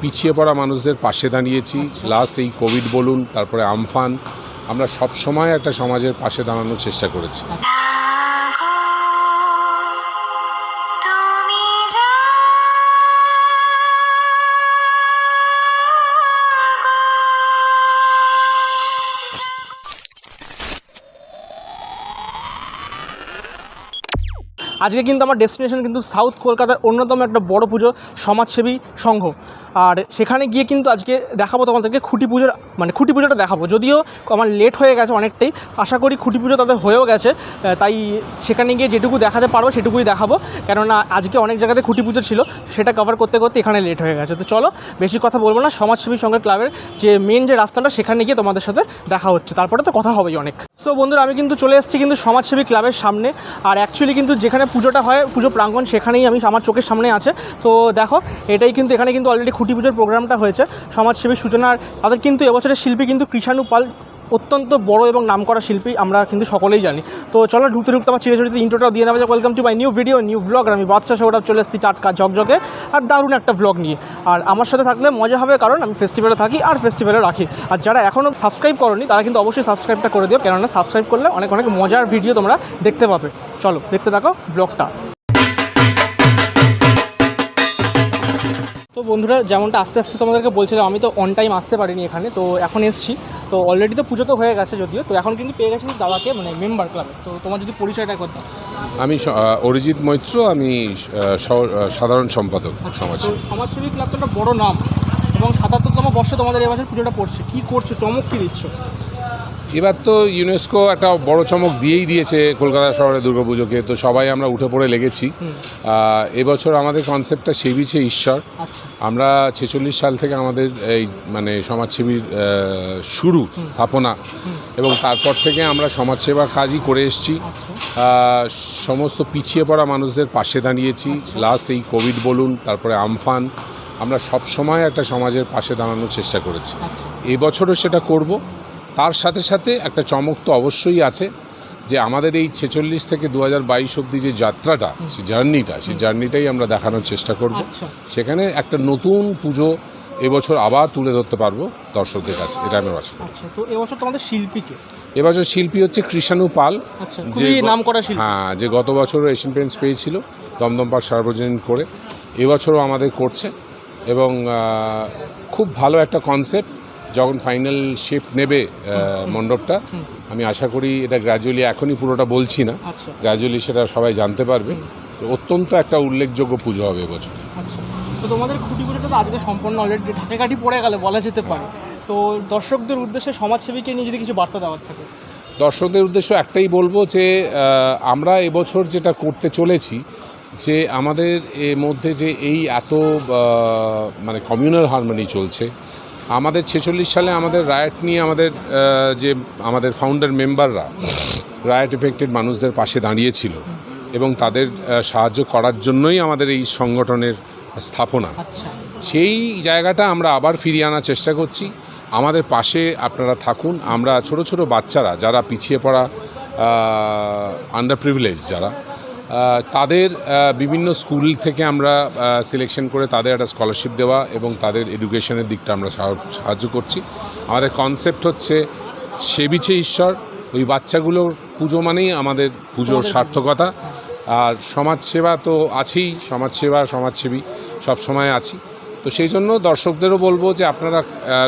পিছিয়ে পড়া মানুষদের পাশে দাঁড়িয়েছি। লাস্ট এই কোভিড বলুন, তারপরে আমফান, আমরা সব সময় একটা সমাজের পাশে দাঁড়ানোর চেষ্টা করেছি। আজকে কিন্তু আমার ডেস্টিনেশন কিন্তু সাউথ কলকাতার অন্যতম একটা বড় পুজো সমাজসেবী সংঘ, আর সেখানে গিয়ে কিন্তু আজকে দেখাবো তোমাদেরকে খুঁটি পুজোটা দেখাবো। যদিও আমার লেট হয়ে গেছে অনেকটাই, আশা করি খুঁটি পুজো তাদের হয়েও গেছে, তাই সেখানে গিয়ে যেটুকু দেখাতে পারবো সেটুকুই দেখাবো, কেননা আজকে অনেক জায়গাতে খুঁটি পুজো ছিল, সেটা কভার করতে করতে এখানে লেট হয়ে গেছে। তো চলো বেশি কথা বলবো না, সমাজসেবী সংঘের ক্লাবের যে মেন যে রাস্তাটা সেখানে গিয়ে তোমাদের সাথে দেখা হচ্ছে, তারপরে তো কথা হবেই অনেক। সো বন্ধুরা, আমি কিন্তু চলে এসেছি কিন্তু সমাজসেবী ক্লাবের সামনে, আর অ্যাকচুয়ালি কিন্তু যেখানে পুজোটা হয় পুজো প্রাঙ্গণ সেখানেই আমার চোখের সামনে আছে। তো দেখো, এটাই কিন্তু এখানে কিন্তু অলরেডি খুঁটি পুজোর প্রোগ্রামটা হয়েছে। সমাজসেবী সূচনার তাদের কিন্তু এবছরের শিল্পী কিন্তু কৃষাণু পাল, অত্যন্ত বড় এবং নামকরা শিল্পী, আমরা কিন্তু সকলেই জানি। তো চলো ঢুকতে আমার চিড়ে ইন্ট্রোটাও দিয়ে নেওয়া যায়। Welcome to my new video, new blog. আর আমি বাদশা সৌরভ চলে এসেছি টাটকা ঝকঝকে আর দারুণ একটা ব্লগ নিয়ে। আর আমার সাথে থাকলে মজা হবে, কারণ আমি ফেস্টিভ্যালে থাকি আর ফেস্টিভ্যালে রাখি। আর যারা এখনও সাবস্ক্রাইব করোনি তারা কিন্তু অবশ্যই সাবস্ক্রাইবটা করে দিও, কেননা সাবস্ক্রাইব করলে অনেক অনেক মজার ভিডিও তোমরা দেখতে পাবে। চলো দেখতে থাকো ব্লগটা। তো বন্ধুরা, যেমনটা আস্তে আস্তে তোমাদেরকে বলছিলাম, আমি তো অন টাইম আসতে পারিনি এখানে, তো এখন এসেছি। তো অলরেডি তো পুজো তো হয়ে গেছে যদিও, তো এখন কিন্তু পেয়ে গেছি দাদাকে, মানে মেম্বার ক্লাবে। তো তোমার যদি পরিচয়টা করতে। আমি অরিজিৎ মৈত্র, আমি সাধারণ সম্পাদক সমাজসেবী। সমাজসেবী ক্লাব তো একটা বড় নাম, এবং ৭৭তম বর্ষে তোমাদের এবছর পুজোটা পড়ছে। কী করছো, চমক কী দিচ্ছ? এবার তো ইউনেস্কো একটা বড় চমক দিয়েই দিয়েছে কলকাতা শহরে দুর্গাপুজোকে, তো সবাই আমরা উঠে পড়ে লেগেছি। এবছর আমাদের কনসেপ্টটা সেবিছে ঈশ্বর। আমরা 46 সাল থেকে আমাদের এই মানে সমাজসেবীর শুরু স্থাপনা, এবং তারপর থেকে আমরা সমাজসেবা কাজই করে এসেছি। সমস্ত পিছিয়ে পড়া মানুষদের পাশে দাঁড়িয়েছি। লাস্ট এই কোভিড বলুন, তারপরে আমফান, আমরা সব সময় একটা সমাজের পাশে দাঁড়ানোর চেষ্টা করেছি। এবছরও সেটা করব। তার সাথে সাথে একটা চমক তো অবশ্যই আছে, যে আমাদের এই 46 থেকে 2022 অবধি যে যাত্রাটা, সেই জার্নিটাই আমরা দেখানোর চেষ্টা করব। সেখানে একটা নতুন পুজো এবছর আবার তুলে ধরতে পারবো দর্শকদের কাছে, এটা আমি আশা করি। তো এবছর তোমাদের শিল্পীকে? এবছর শিল্পী হচ্ছে কৃষাণু পাল, যে নামকরা শিল্পী। হ্যাঁ, যে গত বছরও এশিয়ান পেন্টস পেয়েছিল দমদম পার্ক সার্বজনীন করে, এবছরও আমাদের করছে। এবং খুব ভালো একটা কনসেপ্ট। যখন ফাইনাল শেপ নেবে মণ্ডপটা, আমি আশা করি এটা গ্র্যাজুয়ালি, এখনই পুরোটা বলছি না, গ্র্যাজুয়ালি সেটা সবাই জানতে পারবে। অত্যন্ত একটা উল্লেখযোগ্য পুজো হবে এবছর। তো তোমাদের খুঁটি পুজোটা তো আজকে সম্পন্ন অলরেডি ঢাকাকাঠি পড়ে গেলে বলা যেতে পারে। তো দর্শকদের উদ্দেশ্যে সমাজসেবীকে নিয়ে যদি কিছু বার্তা দেওয়ার থাকে? দর্শকদের উদ্দেশ্য একটাই বলবো, যে আমরা এবছর যেটা করতে চলেছি, যে আমাদের এর মধ্যে যে এই এত মানে কমিউনাল হারমোনি চলছে। আমাদের 46 সালে আমাদের রায়ট নিয়ে আমাদের ফাউন্ডার মেম্বাররা রায়ট এফেক্টেড মানুষদের পাশে দাঁড়িয়েছিল, এবং তাদের সাহায্য করার জন্যই আমাদের এই সংগঠনের স্থাপনা। সেই জায়গাটা আমরা আবার ফিরিয়ে আনার চেষ্টা করছি। আমাদের পাশে আপনারা থাকুন। আমরা ছোট ছোট বাচ্চারা যারা পিছিয়ে পড়া, আন্ডার প্রিভিলেজ যারা, তাদের বিভিন্ন স্কুল থেকে আমরা সিলেকশন করে তাদের একটা স্কলারশিপ দেওয়া এবং তাদের এডুকেশনের দিকটা আমরা সাহায্য করছি। আমাদের কনসেপ্ট হচ্ছে সেবিছে ঈশ্বর। ওই বাচ্চাগুলোর পুজো মানেই আমাদের পুজোর সার্থকতা। আর সমাজসেবা তো আছেই, সমাজসেবী সবসময় আছি। তো সেই জন্য দর্শকদেরও বলবো যে আপনারা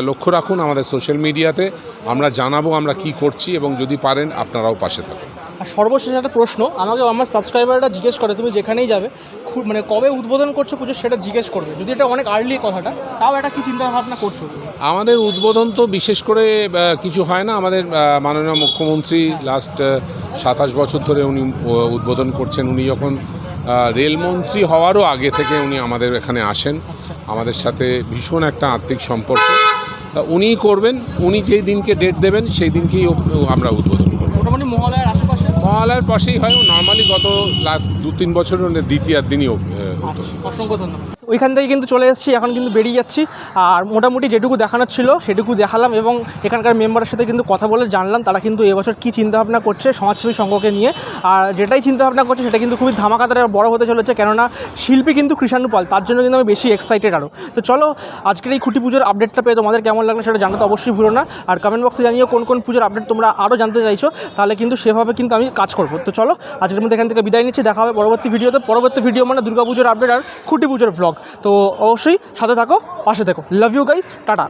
লক্ষ্য রাখুন আমাদের সোশ্যাল মিডিয়াতে, আমরা জানাবো আমরা কি করছি, এবং যদি পারেন আপনারাও পাশে থাকুন। আর সর্বশেষ একটা প্রশ্ন, আমাকে আমার সাবস্ক্রাইবাররা জিজ্ঞেস করে, তুমি যেখানেই যাবে মানে কবে উদ্বোধন করছো পুজো, সেটা জিজ্ঞেস করবে। যদি এটা অনেক আর্লি কথাটা, তাও একটা কি চিন্তা ভাবনা করছো? আমাদের উদ্বোধন তো বিশেষ করে কিছু হয় না। আমাদের মাননীয় মুখ্যমন্ত্রী লাস্ট 27 বছর ধরে উনি উদ্বোধন করছেন। উনি যখন রেলমন্ত্রী হওয়ারও আগে থেকে উনি আমাদের এখানে আসেন। আমাদের সাথে ভীষণ একটা আত্মিক সম্পর্ক। উনিই করবেন, উনি যেই দিনকে ডেট দেবেন সেই দিনকেই আমরা উদ্বোধন করব। মোটামুটি মহালয়ার আশেপাশে, মহালয়ার পাশেই হয়। নর্মালি গত লাস্ট 2-3 বছর দ্বিতীয়ার দিনই আচ্ছা, অসংখ্য ধন্যবাদ। ওইখান থেকে কিন্তু চলে এসেছি, এখন কিন্তু বেরিয়ে যাচ্ছি। আর মোটামুটি যেটুকু দেখানোর ছিল সেটুকু দেখালাম এবং এখানকার মেম্বারের সাথে কিন্তু কথা বলে জানলাম তারা কিন্তু এবছর কী চিন্তাভাবনা করছে সমাজসেবী সংঘকে নিয়ে। আর যেটাই চিন্তাভাবনা করছে সেটা কিন্তু খুবই ধামাকাদার বড় হতে চলেছে, কেননা শিল্পী কিন্তু কৃষাণু পাল, তার জন্য কিন্তু আমি বেশি এক্সাইটেড আরও। তো চলো আজকের এই খুঁটি পুজোর আপডেটটা পেয়ে তোমাদের কেমন লাগলো সেটা জানাতে অবশ্যই ভুলো না। আর কমেন্ট বক্সে জানিও কোন কোন পুজোর আপডেট তোমরা আরও জানতে চাইছো, তাহলে কিন্তু সেভাবে কিন্তু আমি কাজ করবো। তো চলো আজকের মধ্যে এখান থেকে বিদায় নিচ্ছি, দেখা হবে পরবর্তী ভিডিওতে। পরবর্তী ভিডিও মানে দুর্গাপুজোর আপডেট আর খুঁটি পুজোর ব্লগ। তো অবশ্যই সাথে থাকো, পাশে থেকো। Love you guys, tata.